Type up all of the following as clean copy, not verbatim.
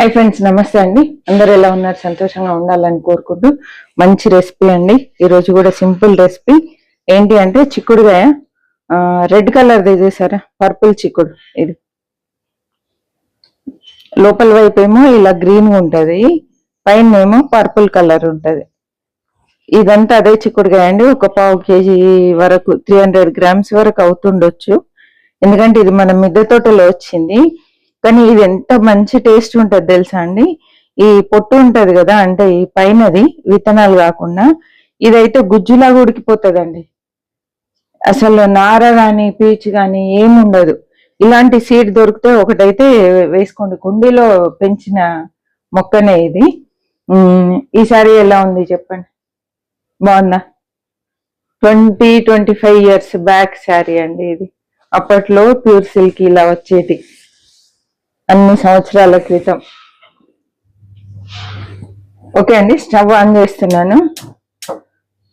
Hi friends, నమస్తే అండి. అందరు ఎలా ఉన్నారు? సంతోషంగా ఉండాలని కోరుకుంటూ మంచి రెసిపీ అండి. ఈరోజు కూడా సింపుల్ రెసిపీ. ఏంటి అంటే చిక్కుడుగాయ రెడ్ కలర్ చేసారా, పర్పుల్ చిక్కుడు. ఇది లోపల వైపు ఏమో ఇలా గ్రీన్ ఉంటది, పైన ఏమో పర్పుల్ కలర్ ఉంటది. ఇదంతా అదే చిక్కుడుగాయ అండి. ఒక పావు కేజీ వరకు 300 గ్రామ్స్ వరకు అవుతుండొచ్చు. ఎందుకంటే ఇది మన మిద్దె తోటలో వచ్చింది. కానీ ఇది ఎంత మంచి టేస్ట్ ఉంటది తెలుసా అండి. ఈ పొట్టు ఉంటది కదా, అంటే ఈ పైనది విత్తనాలు కాకుండా ఇదైతే గుజ్జులాగా ఉడికిపోతుందండి. అసలు నార గాని పీచు గాని ఏమి ఉండదు. ఇలాంటి సీడ్ దొరికితే ఒకటైతే వేసుకోండి. కుండీలో పెంచిన మొక్కనే ఇది. ఈసారి ఎలా ఉంది చెప్పండి, బాగుందా? 25 ఇయర్స్ బ్యాక్ శారీ అండి ఇది. అప్పట్లో ప్యూర్ సిల్క్ ఇలా వచ్చేది, అన్ని సంవత్సరాల క్రితం. ఓకే అండి, స్టవ్ ఆన్ చేస్తున్నాను.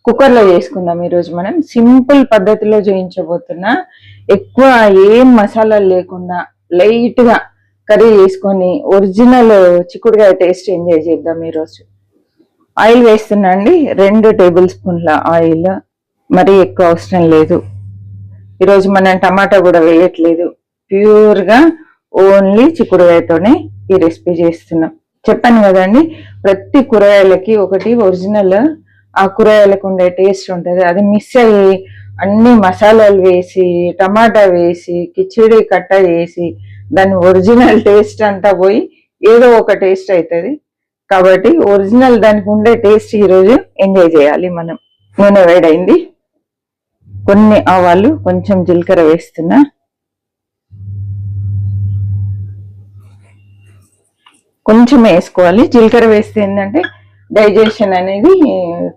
కుక్కర్లో చేసుకుందాం ఈరోజు. మనం సింపుల్ పద్ధతిలో చేయించబోతున్నా. ఎక్కువ ఏం మసాలాలు లేకుండా లైట్ గా కర్రీ చేసుకొని ఒరిజినల్ చిక్కుడుకాయ టేస్ట్ ఎంజాయ్ చేద్దాం ఈరోజు. ఆయిల్ వేస్తున్నా అండి, 2 టేబుల్ స్పూన్ల ఆయిల్. మరీ ఎక్కువ అవసరం లేదు. ఈరోజు మనం టమాటా కూడా వేయట్లేదు, ప్యూర్ గా ఓన్లీ చిక్కుడుకాయతోనే ఈ రెసిపీ చేస్తున్నాం. చెప్పాను కదండి, ప్రతి కూరగాయలకి ఒకటి ఒరిజినల్ ఆ కూరగాయలకు ఉండే టేస్ట్ ఉంటుంది. అది మిస్ అయ్యి అన్ని మసాలాలు వేసి టమాటా వేసి కిచిడి కట్ట చేసి దాని ఒరిజినల్ టేస్ట్ అంతా పోయి ఏదో ఒక టేస్ట్ అవుతుంది. కాబట్టి ఒరిజినల్ దానికి ఉండే టేస్ట్ ఈరోజు ఎంజాయ్ చేయాలి మనం. నూనె వేడైంది, కొన్ని ఆవాలు, కొంచెం జీలకర్ర వేస్తున్నా. కొంచెం వేసుకోవాలి. జీలకర్ర వేస్తే ఏంటంటే డైజెషన్ అనేది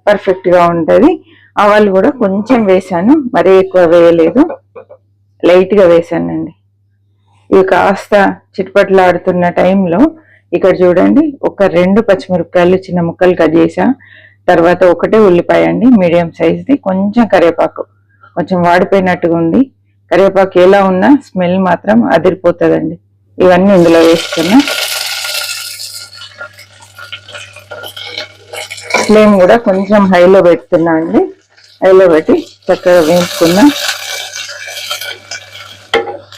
పర్ఫెక్ట్ గా ఉంటది. ఆవాలు కూడా కొంచెం వేసాను, మరీ ఎక్కువ వేయలేదు, లైట్ గా వేసానండి. ఇవి కాస్త చిట్పట్లాడుతున్న టైంలో ఇక్కడ చూడండి, ఒక 2 పచ్చిమిరపకాయలు చిన్న ముక్కలు కట్ చేసా. తర్వాత 1 ఉల్లిపాయ అండి, మీడియం సైజ్ది. కొంచెం కరివేపాకు, కొంచెం వాడిపోయినట్టుగా ఉంది. కరివేపాకు ఎలా ఉన్నా స్మెల్ మాత్రం అదిరిపోతుందండి. ఇవన్నీ ఇందులో వేస్తున్నా. ఫ్లేమ్ కూడా కొంచెం హైలో పెడుతున్నా అండి. హైలో పెట్టి చక్కగా వేయించుకున్నా.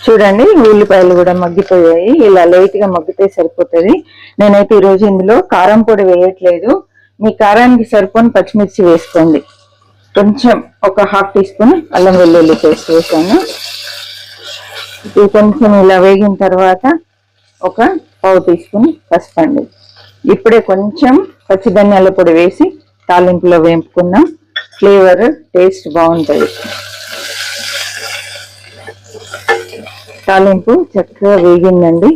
చూడండి, ఉల్లిపాయలు కూడా మగ్గిపోయాయి. ఇలా లైట్ గా మగ్గితే సరిపోతుంది. నేనైతే ఈరోజు ఇందులో కారం పొడి వేయట్లేదు. మీ కారానికి సరిపోని పచ్చిమిర్చి వేసుకోండి. కొంచెం ఒక 1/2 టీ స్పూన్ అల్లం వెల్లుల్లి పేస్ట్ వేసాను. ఇది కొంచెం ఇలా వేగిన తర్వాత ఒక పావు టీ స్పూన్ పసుపు అండి. ఇప్పుడే కొంచెం పచ్చి ధనియాల పొడి వేసి తాలింపులో వేపుకున్నాం. ఫ్లేవర్ టేస్ట్ బాగుంటుంది. తాలింపు చక్కగా వేగిందండి.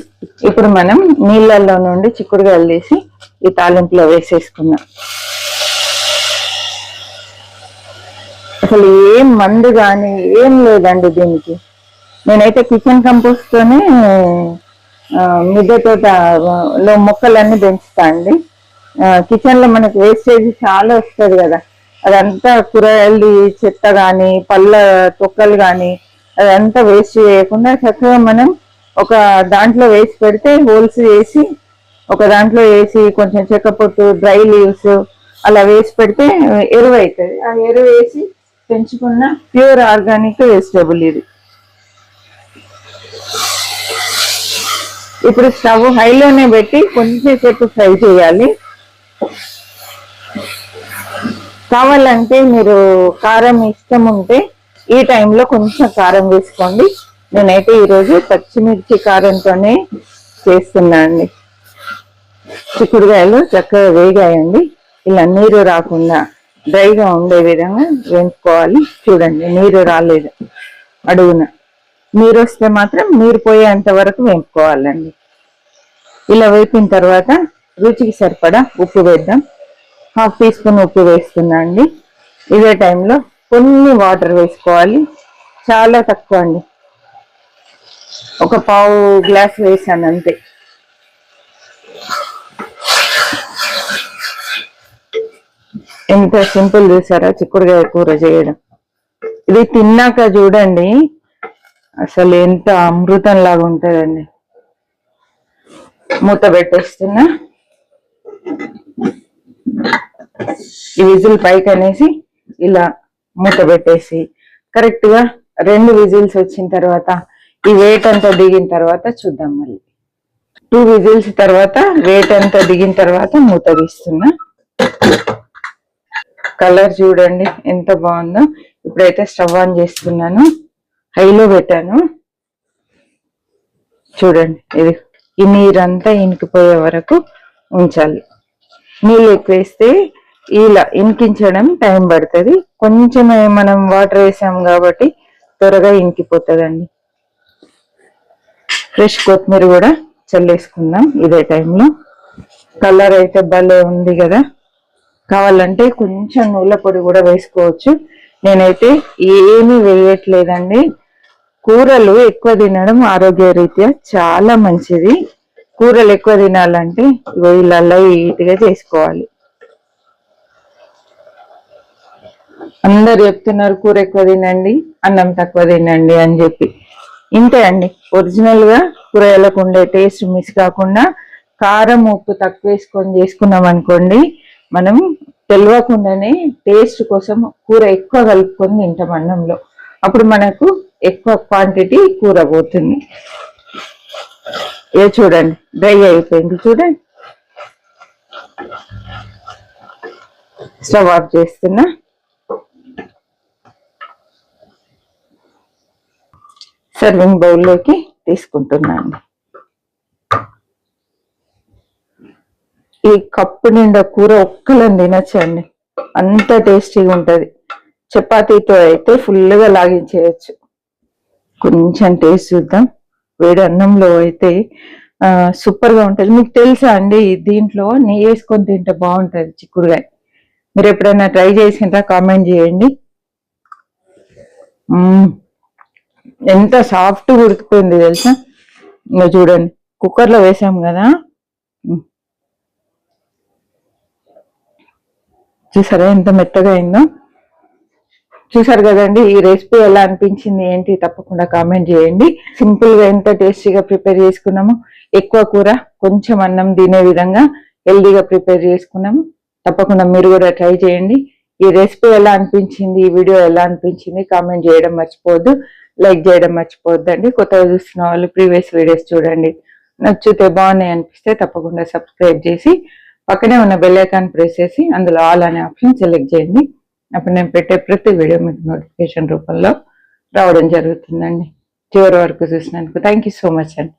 ఇప్పుడు మనం నీళ్ళల్లో నుండి చిక్కుడుకాయలు తీసి ఈ తాలింపులో వేసేసుకున్నాం. అసలు ఏం మందు కానీ ఏం లేదండి దీనికి. నేనైతే కిచెన్ కంపోస్ట్ తోనే మిద్దె తోటలో మొక్కలన్నీ పెంచుతా అండి. కిచెన్ లో మనకు వేస్టేజ్ చాలా వస్తుంది కదా, అదంతా కూరగాయలు చెత్త కానీ పళ్ళ తొక్కలు కానీ అదంతా వేస్ట్ చేయకుండా చక్కగా మనం ఒక దాంట్లో వేసి పెడితే, హోల్స్ వేసి ఒక దాంట్లో వేసి కొంచెం చెక్కపొట్టు, డ్రై లీవ్స్ అలా వేసి పెడితే ఎరువు అవుతుంది. ఆ ఎరువు వేసి పెంచుకున్న ప్యూర్ ఆర్గానిక్ వెజిటబుల్ ఇది. ఇప్పుడు స్టవ్ హైలోనే పెట్టి కొంచెం సేపు ఫ్రై చేయాలి. కావాలంటే మీరు కారం ఇష్టం ఉంటే ఈ టైంలో కొంచెం కారం వేసుకోండి. నేనైతే ఈరోజు పచ్చిమిర్చి కారంతోనే చేస్తున్నా అండి. చిక్కుడుకాయలు చక్కగా వేగాయండి. ఇలా నీరు రాకుండా డ్రైగా ఉండే విధంగా వేయించుకోవాలి. చూడండి, నీరు రాలేదు. అడుగున నీరు వస్తే మాత్రం నీరు పోయేంత వరకు వేపుకోవాలండి. ఇలా వేపిన తర్వాత రుచికి సరిపడా ఉప్పు వేద్దాం. 1/2 టీ స్పూన్ ఉప్పు వేస్తున్నా అండి. ఇదే టైంలో కొన్ని వాటర్ వేసుకోవాలి, చాలా తక్కువ అండి. ఒక పావు గ్లాస్ వేసాను అంతే. ఎంత సింపుల్ చూసారా చిక్కుడుకాయ కూర చేయడం. ఇది తిన్నాక చూడండి, అసలు ఎంత అమృతం లాగా ఉంటుందండి. మూత పెట్టేస్తున్నా. ఈ విజిల్ పైకి అనేసి ఇలా మూత పెట్టేసి కరెక్ట్ గా 2 విజిల్స్ వచ్చిన తర్వాత ఈ వెయిట్ అంతా దిగిన తర్వాత చూద్దాం. మళ్ళీ 2 విజిల్స్ తర్వాత వెయిట్ అంతా దిగిన తర్వాత మూత తీస్తున్నా. కలర్ చూడండి ఎంత బాగుందో. ఇప్పుడైతే స్టవ్ ఆన్ చేస్తున్నాను, హైలో పెట్టాను. చూడండి ఇది ఈ నీరంతా ఇనికిపోయే వరకు ఉంచాలి. నీళ్ళు ఎక్కువ వేస్తే ఇలా ఇనికించడం టైం పడుతుంది. కొంచెమే మనం వాటర్ వేసాం కాబట్టి త్వరగా ఇనికిపోతుందండి. ఫ్రెష్ కొత్తిమీర కూడా చల్లేసుకుందాం ఇదే టైంలో. కలర్ అయితే భలే ఉంది కదా. కావాలంటే కొంచెం నువ్వుల పొడి కూడా వేసుకోవచ్చు. నేనైతే ఏమీ వేయట్లేదండి. కూరలు ఎక్కువ తినడం ఆరోగ్య రీత్యా చాలా మంచిది. కూరలు ఎక్కువ తినాలంటే ఇలా లైట్గా చేసుకోవాలి. అందరు చెప్తున్నారు కూర ఎక్కువ తినండి, అన్నం తక్కువ తినండి అని చెప్పి. ఇంతే అండి, ఒరిజినల్ గా కూరగాయలకు ఉండే టేస్ట్ మిస్ కాకుండా కారం ఉప్పు తక్కువ వేసుకొని చేసుకున్నాం అనుకోండి, మనం తెలియకుండానే టేస్ట్ కోసం కూర ఎక్కువ కలుపుకొని తింటాం అన్నంలో. అప్పుడు మనకు ఎక్కువ క్వాంటిటీ కూర పోతుంది. ఏ చూడండి డ్రై అయిపోయింది చూడండి. స్టవ్ ఆఫ్ చేస్తున్నా. సర్వింగ్ బౌల్లోకి తీసుకుంటున్నాను. ఈ కప్పు నిండా కూర ఒక్కలని తినచ్చండి, అంత టేస్టీగా ఉంటది. చపాతీతో అయితే ఫుల్గా లాగించేయచ్చు. కొంచెం టేస్ట్ చూద్దాం. వేడి అన్నంలో అయితే సూపర్ గా ఉంటది. మీకు తెలుసా అండి, దీంట్లో నెయ్యి వేసుకొని తింటే బాగుంటది చిక్కుడుగాయ. మీరు ఎప్పుడైనా ట్రై చేసిండ్రా? కామెంట్ చేయండి. ఎంత సాఫ్ట్ ఉడికిపోయింది తెలుసా. ఇంకా చూడండి, కుక్కర్లో వేసాం కదా, చూసారా ఎంత మెత్తగా అయిందో. చూసారు కదండి, ఈ రెసిపీ ఎలా అనిపించింది ఏంటి తప్పకుండా కామెంట్ చేయండి. సింపుల్ గా ఎంత టేస్టీగా ప్రిపేర్ చేసుకున్నాము. ఎక్కువ కూర కొంచెం అన్నం తినే విధంగా హెల్దీగా ప్రిపేర్ చేసుకున్నాము. తప్పకుండా మీరు కూడా ట్రై చేయండి. ఈ రెసిపీ ఎలా అనిపించింది, ఈ వీడియో ఎలా అనిపించింది కామెంట్ చేయడం మర్చిపోవద్దు. లైక్ చేయడం మర్చిపోవద్దండి. కొత్తగా చూస్తున్న వాళ్ళు ప్రీవియస్ వీడియోస్ చూడండి. నచ్చితే బాగున్నాయి అనిపిస్తే తప్పకుండా సబ్స్క్రైబ్ చేసి పక్కనే ఉన్న బెల్ ఐకాన్ ప్రెస్ చేసి అందులో ఆల్ అనే ఆప్షన్ సెలెక్ట్ చేయండి. అప్పుడు నేను పెట్టే ప్రతి వీడియో మీకు నోటిఫికేషన్ రూపంలో రావడం జరుగుతుందండి. చివరి వరకు చూసినందుకు థ్యాంక్ యూ సో మచ్ అండి.